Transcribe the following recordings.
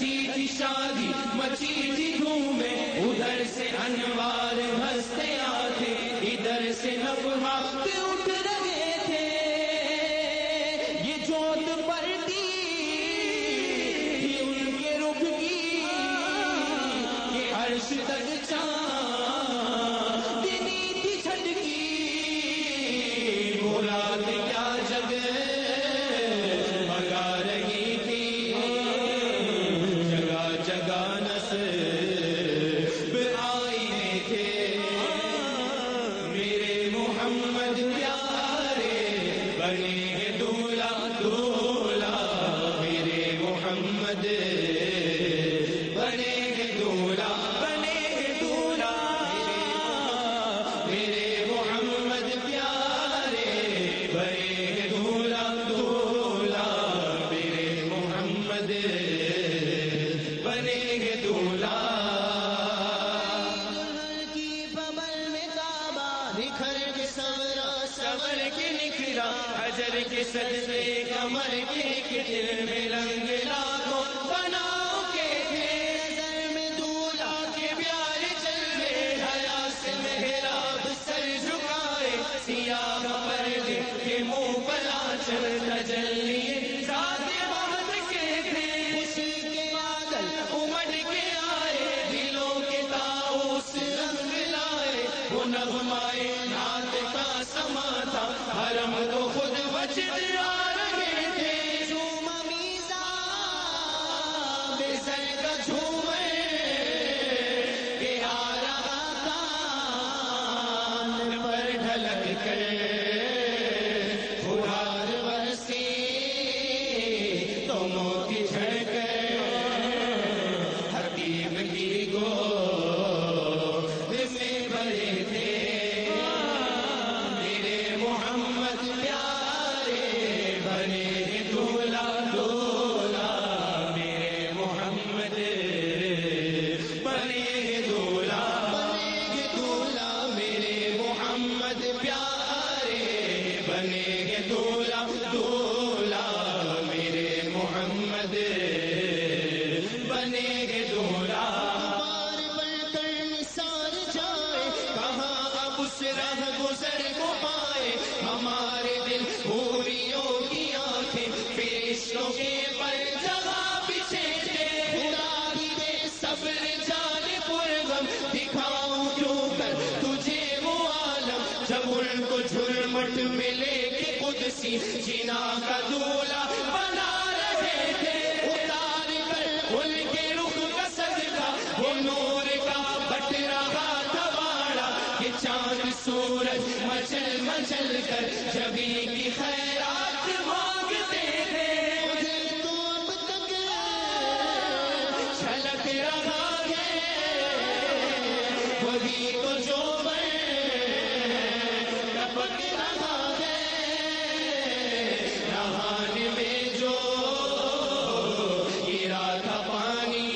کسی کی شادی مچی تھی دھومیں، ادھر سے انوار ہنستے آتے، ادھر سے نفحات اٹھ رہے تھے، یہ جوت پڑتی تھی ان کے رخ کی، یہ عرش تک چاندنی تھی چھٹکی، وہ رات کیا جگہ بگا رہی تھی، جگہ جگہ نصب آئے تھے، میرے محمد پیارے بنے گے دولہا دولہا، میرے محمد بنے گے دولہا بنے گے دولہا، میرے محمد پیارے بنے گے دولہا دولہا، میرے محمد بنے گے دولہا۔ کی ببل میں کعبہ نکھر کے سورا سور کے نکھرا، حجر کے سجدے کمر کے دل میں رنگ لاکھوں بناؤ کے تھے، نظر میں دولہا کے پیارے چلے، حیا سے محراب سر جھکائے، سیاہ پردے کے منہ پلا چل تجلی ذات بہت کے تھے، خوشی کے بادل امڑ کے آئے، دلوں کے طاؤس رنگ لائے، وہ نغمائے نعت کا سما تھا، حرم کو خود وجد آ رہے تھے، جھوم میزان بے سر کا جھومے کہ آ رہا کان پر ڈھلک کر پھوار برسی تو موتی جھڑ کر حتیم کی گود میں بھرے تھے، میرے محمد پیارے بنے گے دولہا دولہا، میرے محمد بنے گے دولہا بنے گے دولہا، میرے محمد پیارے بنے گے دولہا دولہا، میرے محمد بنے گے دولہا۔ بار بڑھ کر نثار جائے، کہاں اب اس راہ گزر کو پائے، ہمارے دل حوریوں کی آنکھیں فرشتوں کے پر جگہ پیچھے تھے، خدا کی بے صبر جان پرغم دکھاؤں کیوں کر تجھے وہ عالم، جب ان کو جھرمٹ ملے کہ قدسی جنا کا دولہا بنا رہے تھے، اتار کر ان کے رخ کا صدقہ وہ نور کا بٹ رہا تھا باڑا، کہ چاند سورج مچل مچل کر جبھی کی خیرات مانگتے تھے، مجھے تو اب تک چھلک رہا ہے وہی تو جو ٹپک رہا ہے، نہانے میں جو گرا تھا پانی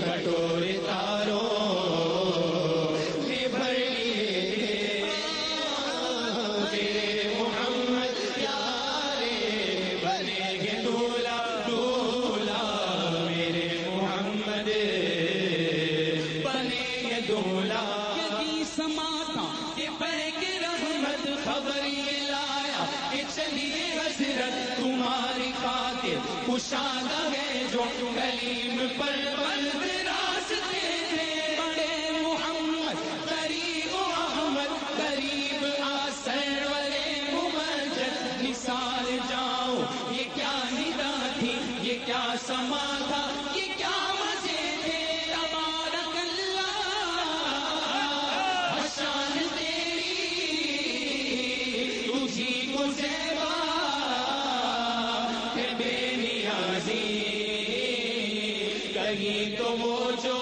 کٹورے تاروں میں بھر لیے تھے، میرے محمد پیارے بنے گے دولہا دولہا، میرے محمد بنے گے دولہا، یہی سماتا کہ بیگ رحمت خبر یہ لایا کہ چلیے حضرت تمہاری خاطر کشادہ ہے جو کلیم پر بند راستے تھے، بڑے محمد قریب احمد قریب آسر والے ممجد نثار جاؤ، یہ کیا ندا تھی، یہ کیا سما تھا، یہ کیا مزے تھے، تبارک اللہ شان تیری تجھی کو زیبا ہے بے نیازی، کہیں تو وہ جو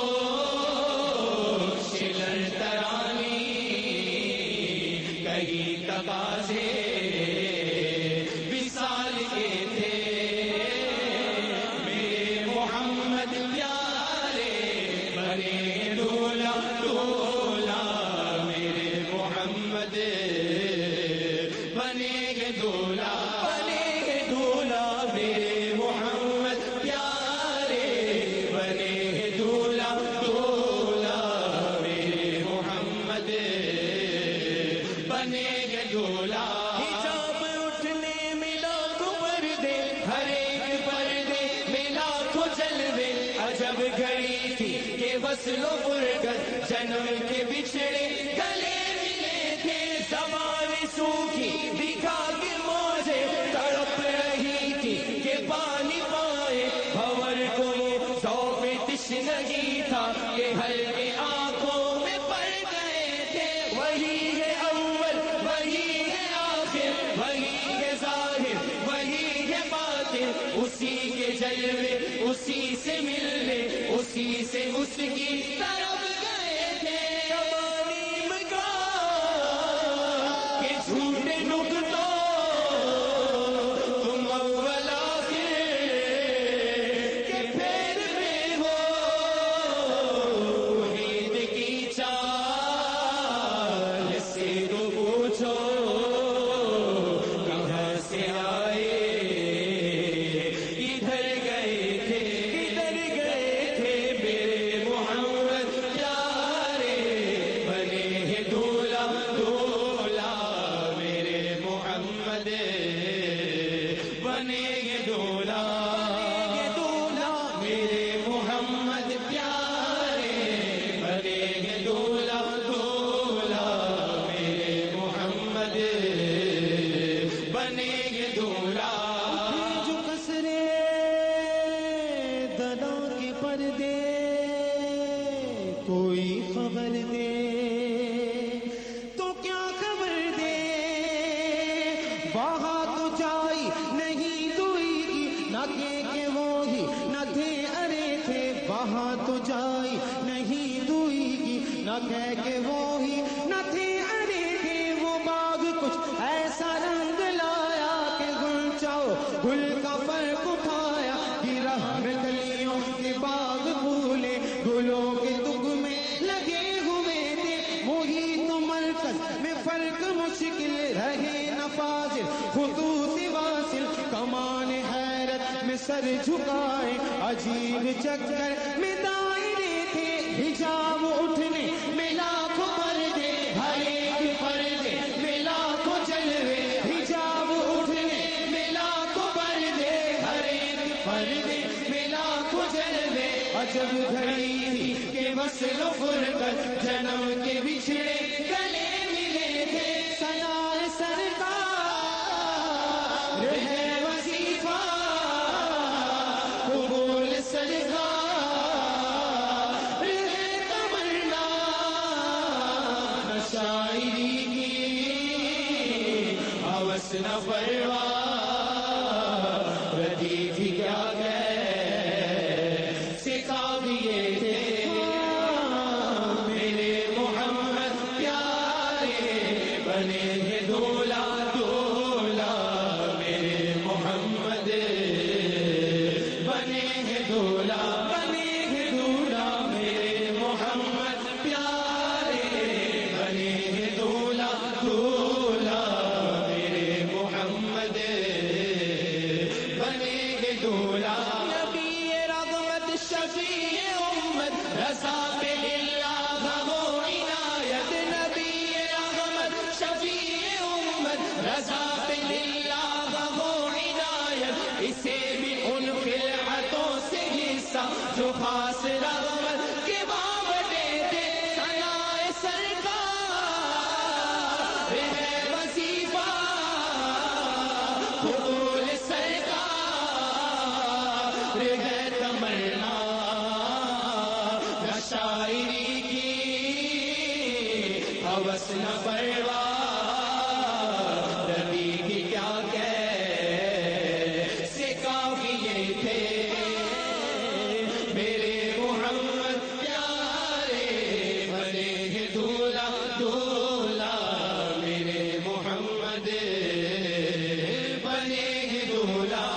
شلر ترانی، کہیں تقاضے وصال کے تھے، میرے محمد پیارے بنے دولہا دولہا، میرے محمد بنے گے دولہا بنے گے دولہا، میرے محمد پیارے جب گھڑی تھی کہ وصل و فرقت جنم کے بچھڑے گلے ملے تھے زبان سوکھی دکھا کے موجے تڑپ رہی تھی کہ پانی پائے بھور کو ذوق تشنگی تھا کہ ہلکے آنکھوں میں پڑ گئے تھے وہی ہے اول وہی ہے آخر وہی ہے ظاہر وہی ہے باطن اسی کے جلوے اسی سے ملنے اسی سے اس کی طرف گئے تھے امانیم کا کہ جھوٹے نکتوں تم اول آخر کہ پھر میں ہو امید کی چال سے تو پوچھو کہاں سے آئے ادھر گئے تھے میرے محمد پیارے بنے ہیں دولہا دولہا میرے محمد بنے ہیں دولہا دولہا میرے محمد پیارے بنے ہیں دولہا دولہا میرے محمد بنے ہیں دولہا جو کسرے دنا کے پردے کوئی خبر دے تو کیا خبر دے وہاں تو جائی نہیں دوئی کی نہ کہ وہی نہ تھے ارے تھے وہاں تو جائی نہیں دوئی کی نہ کہ وہی نہ تھے ارے تھے وہ باغ کچھ ایسا رنگ لایا کہ گل چاؤ گل کا فرق اٹھایا گرہ میں کلیوں کے باغ پھولے گلوں کے دگ میں لگے ہوئے تھے وہی تو مرکز میں فرق مشکل رہے نفاذل خطوط واصل کمان حیرت میں سر جھکائے عجیب چکر میں دائرے تھے حجاب اٹھنے میں لاکھوں پردے ہر ایک پردے میں لاکھوں جلوے حجاب اٹھنے میں لاکھوں پردے ہر ایک پردے میں لاکھوں جلوے عجب گھڑی تھی کہ وصل و فرقت جنم کے بچھڑے گلے ملے تھے ثناء سرکار ہے وظیفہ قبول سرکار ہے تمنا نہ شاعری کی ہوس نہ پرواہ ردی تھی کیا سکھا دیے تھے میرے محمد پیارے بنے ہیں دولہا دولہا میرے محمد بنے ہیں دولہا میرے محمد پیارے بنے ہیں دولہا دولہا میرے محمد بنے ہیں دولہا نبی رغبت شفیع امت رضا پہ اللہ غم و عنایت نبی رغبت شفیع امت رضا پہ اللہ غم و عنایت اسے بھی ان خلعتوں سے حصہ جو خاص رغبت کے بابٹے تھے ثناء سرکار ہے وظیفہ قبول سرکار ہے تمنا نہ شاعری کی ہوس نہ پرواہ ربی کی کیا سے کافیے تھے میرے محمد پیارے بنے ہیں دولہا دولہا میرے محمد بنے ہیں دولہا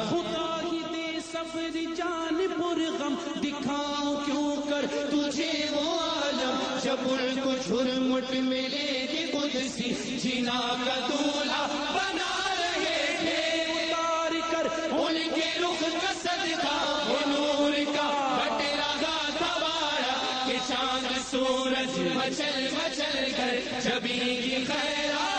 خدا ہی دے سفر جان پر غم دکھاؤں کیوں کر تجھے وہ عالم جب ان کو جھرمٹ ملے کہ قدسی جنا کا دولہا بنا رہے تھے اتار کر ان کے رخ کا صدقہ وہ نور کا بٹ رہا تھا بارہ کہ چاند سورج مچل مچل کر جبھی کی خیرات